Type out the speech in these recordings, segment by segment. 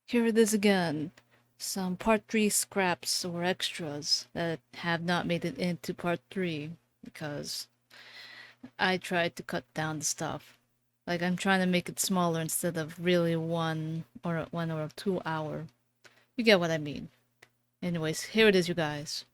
Here it is again. Some part 3 scraps or extras that have not made it into part 3 because I tried to cut down the stuff. Like I'm trying to make it smaller instead of really 1 or 2 hour. You get what I mean. Anyways, here it is, you guys.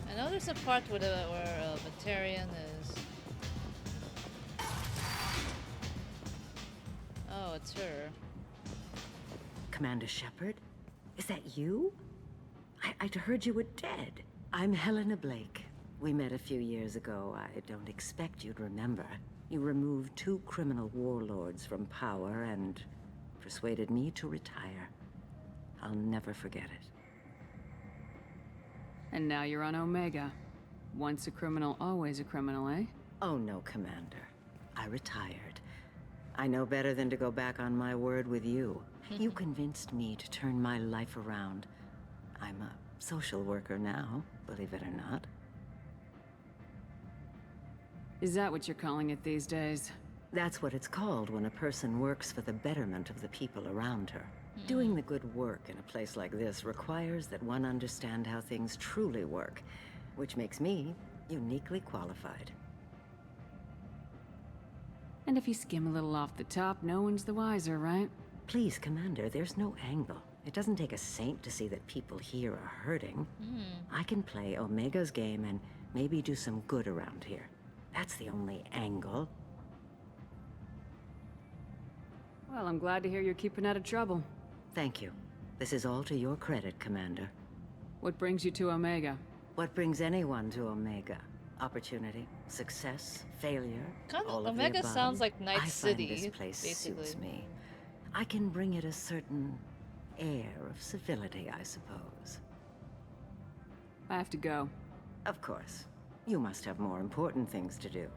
I know there's a part where a Batarian is. Oh, it's her. Commander Shepard? Is that you? I'd heard you were dead. I'm Helena Blake. We met a few years ago. I don't expect you'd remember. You removed 2 criminal warlords from power and persuaded me to retire. I'll never forget it. And now you're on Omega. Once a criminal, always a criminal, eh? Oh no, Commander. I retired. I know better than to go back on my word with you. You convinced me to turn my life around. I'm a social worker now, believe it or not. Is that what you're calling it these days? That's what it's called when a person works for the betterment of the people around her. Doing the good work in a place like this requires that one understand how things truly work, which makes me uniquely qualified. And if you skim a little off the top, no one's the wiser, right? Please, Commander, there's no angle. It doesn't take a saint to see that people here are hurting. I can play Omega's game and maybe do some good around here. That's the only angle. Well, I'm glad to hear you're keeping out of trouble. Thank you. This is all to your credit, Commander. What brings you to Omega? What brings anyone to Omega? Opportunity, success, failure, Kinda, all of Omega the above. sounds like Night I City, find this place basically. suits me. I can bring it a certain air of civility, I suppose. I have to go. Of course. You must have more important things to do.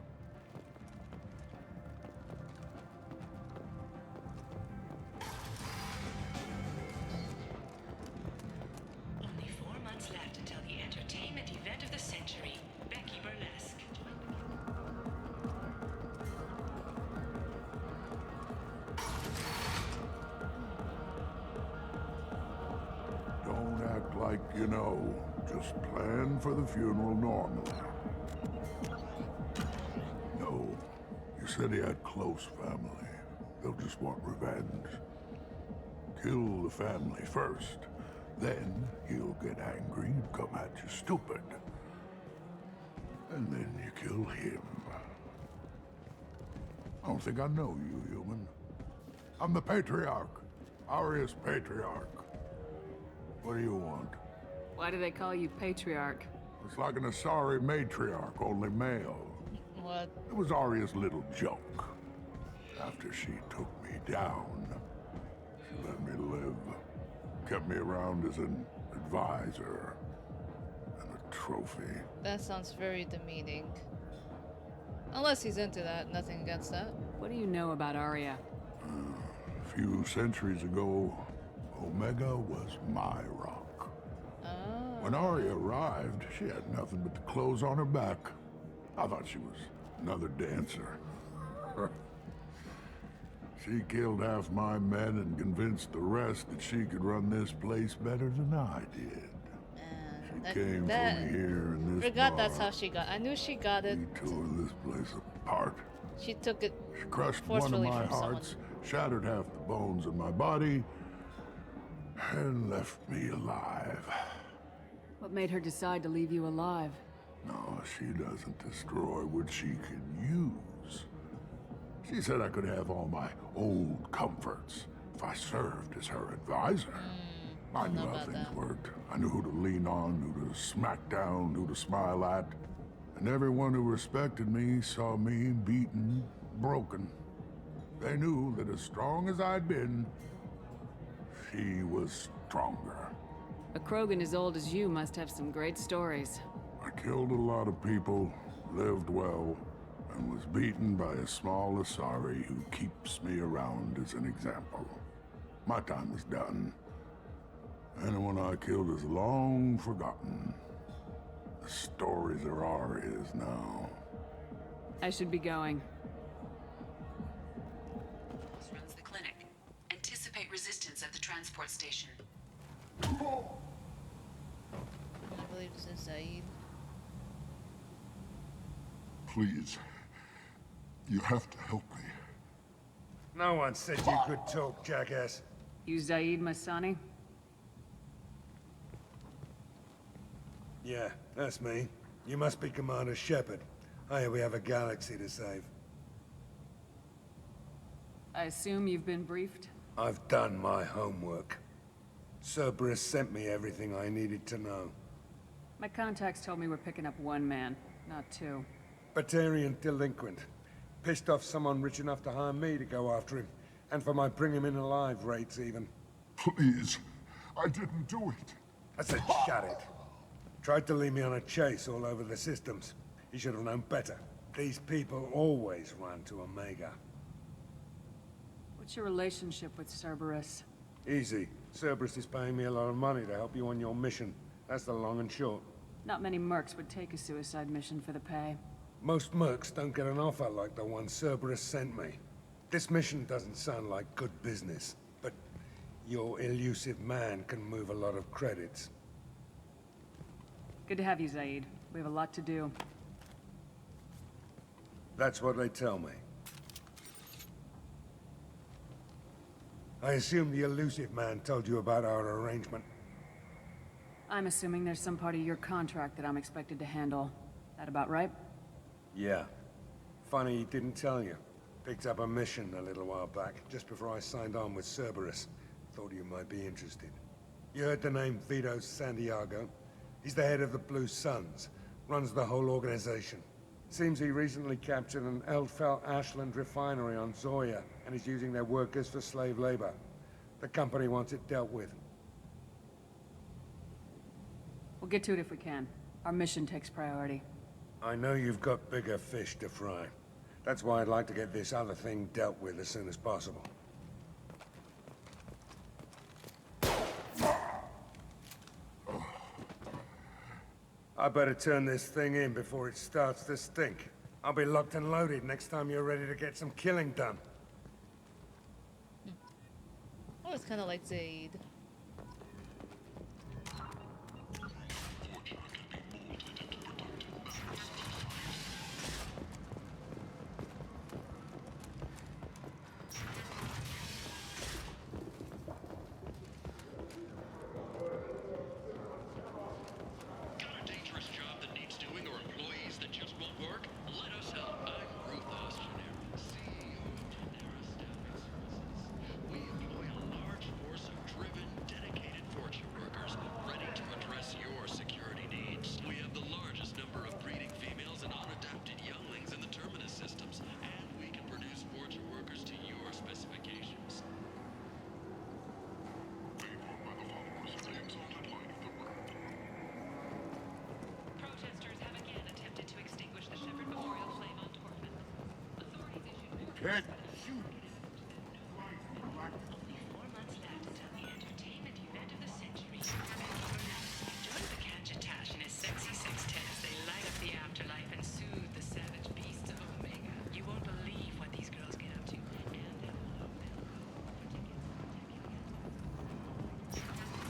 Only 4 months left until the entertainment event of the century, Becky Burlesque. Don't act like you know. Just plan for the funeral normally. No, you said he had close family. They'll just want revenge. Kill the family first. Then he'll get angry and come at you stupid. And then you kill him. I don't think I know you, human. I'm the Patriarch. Arius Patriarch. What do you want? Why do they call you Patriarch? It's like an Asari matriarch, only male. What? It was Arya's little joke. After she took me down, she let me live. Kept me around as an advisor and a trophy. That sounds very demeaning. Unless he's into that, nothing against that. What do you know about Arya? A few centuries ago, Omega was my rock. Oh. When Arya arrived, she had nothing but the clothes on her back. I thought she was another dancer. She killed half my men and convinced the rest that she could run this place better than I did. She came for me here in this Forgot bar. that's how she got. I knew she got it. We tore this place apart. She took it. She crushed one of Forcefully my from someone. hearts, shattered half the bones in my body, and left me alive. What made her decide to leave you alive? No, she doesn't destroy what she can use. She said I could have all my old comforts if I served as her advisor. I knew know how about things that. worked. I knew who to lean on, who to smack down, who to smile at. And everyone who respected me saw me beaten, broken. They knew that as strong as I'd been, she was stronger. A Krogan as old as you must have some great stories. I killed a lot of people, lived well, and was beaten by a small Asari who keeps me around as an example. My time is done. Anyone I killed is long forgotten. The stories are Arya's now. I should be going. Runs the clinic. Anticipate resistance of support station. I believe this is Zaid. Please. You have to help me. No one said you could talk, jackass. You Zaid Masani? Yeah, that's me. You must be Commander Shepard. Hey, we have a galaxy to save. I assume you've been briefed? I've done my homework. Cerberus sent me everything I needed to know. My contacts told me we're picking up one man, not two. Batarian delinquent. Pissed off someone rich enough to hire me to go after him. And for my bring him in alive rates, even. Please. I didn't do it. I said, shut it. Tried to lead me on a chase all over the systems. He should have known better. These people always run to Omega. What's your relationship with Cerberus? Easy. Cerberus is paying me a lot of money to help you on your mission. That's the long and short. Not many mercs would take a suicide mission for the pay. Most mercs don't get an offer like the one Cerberus sent me. This mission doesn't sound like good business, but your elusive man can move a lot of credits. Good to have you, Zaid. We have a lot to do. That's what they tell me. I assume the elusive man told you about our arrangement. I'm assuming there's some part of your contract that I'm expected to handle. That about right? Yeah. Funny he didn't tell you. Picked up a mission a little while back, just before I signed on with Cerberus. Thought you might be interested. You heard the name Vito Santiago? He's the head of the Blue Suns. Runs the whole organization. Seems he recently captured an Eldfell Ashland refinery on Zoya, and is using their workers for slave labor. The company wants it dealt with. We'll get to it if we can. Our mission takes priority. I know you've got bigger fish to fry. That's why I'd like to get this other thing dealt with as soon as possible. I better turn this thing in before it starts to stink. I'll be locked and loaded next time you're ready to get some killing done. Oh, it's kind of like Zaid. Got a dangerous job that needs doing or employees that just won't work? Let us help. I'm Ruth Osterner, CEO of Genera Staffing Services. We employ a large force of driven, dedicated fortune workers ready to address your security needs. We have the largest number of breeding females and unadapted younglings in the Terminus systems, and we can produce fortune workers to your specifications. Protesters have again attempted to extinguish the Shepard Memorial flame on Torfman. Authorities issued Can't shoot. only 4 months left until the entertainment event of the century. Join the Kanchatash in a sexy sextet as they light up the afterlife and soothe the savage beasts of Omega. You won't believe what these girls get up to, and they'll love them. For tickets, check it out.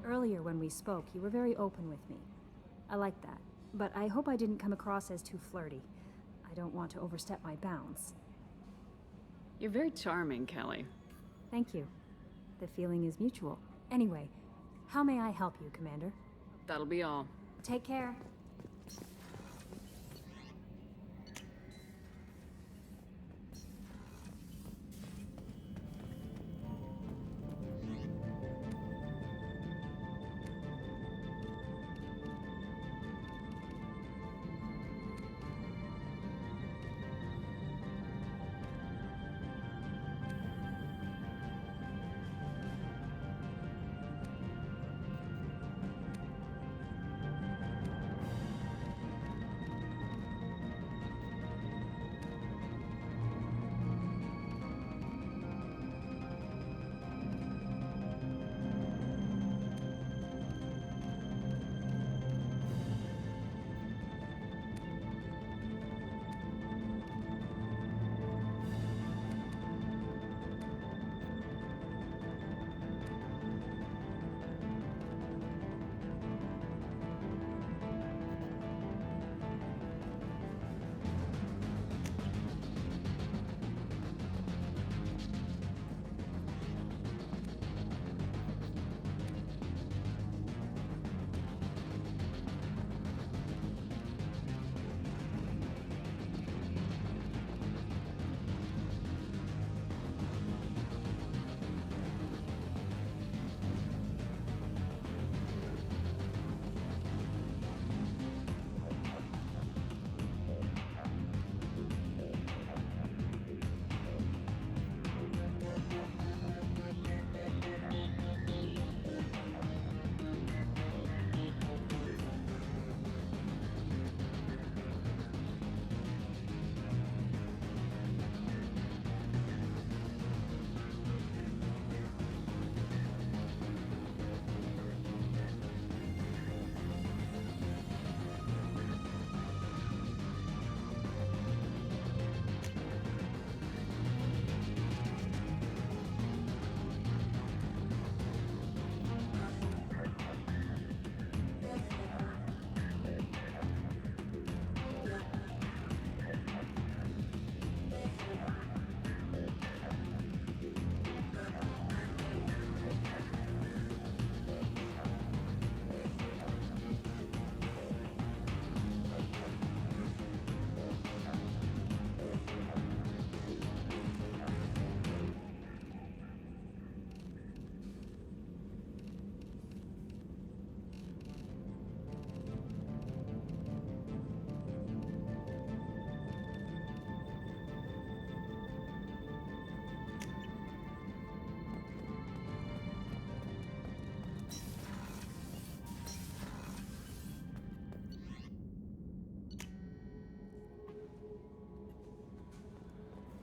Earlier when we spoke, you were very open with me. I like that, but I hope I didn't come across as too flirty. I don't want to overstep my bounds. You're very charming, Kelly. Thank you. The feeling is mutual. Anyway, how may I help you, Commander? That'll be all. Take care.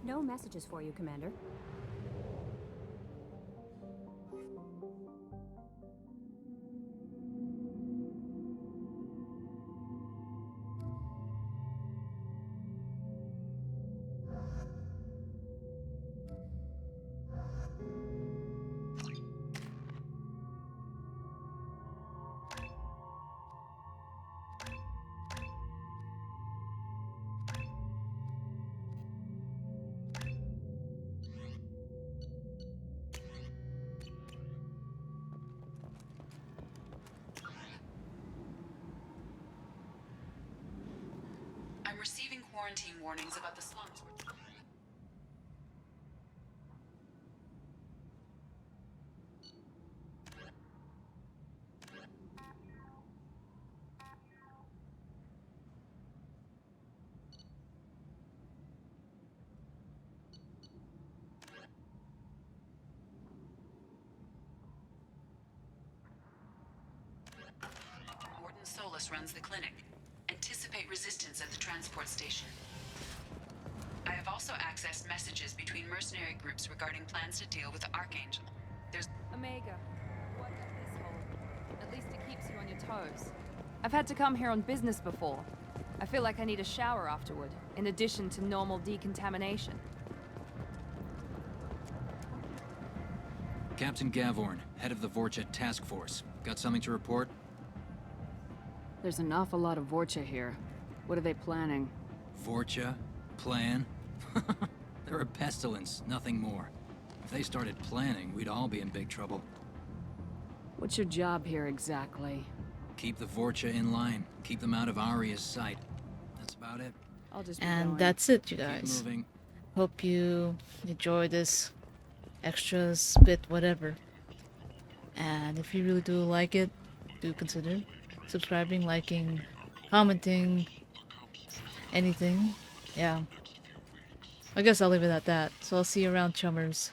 No messages for you, Commander. I'm receiving quarantine warnings about the slums. Warden Solus runs the clinic. Anticipate resistance at the transport station. I have also accessed messages between mercenary groups regarding plans to deal with the Archangel. There's Omega, what does this hold? At least it keeps you on your toes. I've had to come here on business before. I feel like I need a shower afterward, in addition to normal decontamination. Captain Gavorn, head of the Vorcha task force. Got something to report? There's an awful lot of Vorcha here. What are they planning? Vorcha? Plan? They're a pestilence, nothing more. If they started planning, we'd all be in big trouble. What's your job here exactly? Keep the Vorcha in line. Keep them out of Aria's sight. That's about it. I'll just be And going. that's it, you Keep guys. moving. Hope you enjoy this extras bit, whatever. And if you really do like it, do consider subscribing, liking, commenting, anything. Yeah. I guess I'll leave it at that. So I'll see you around, chummers.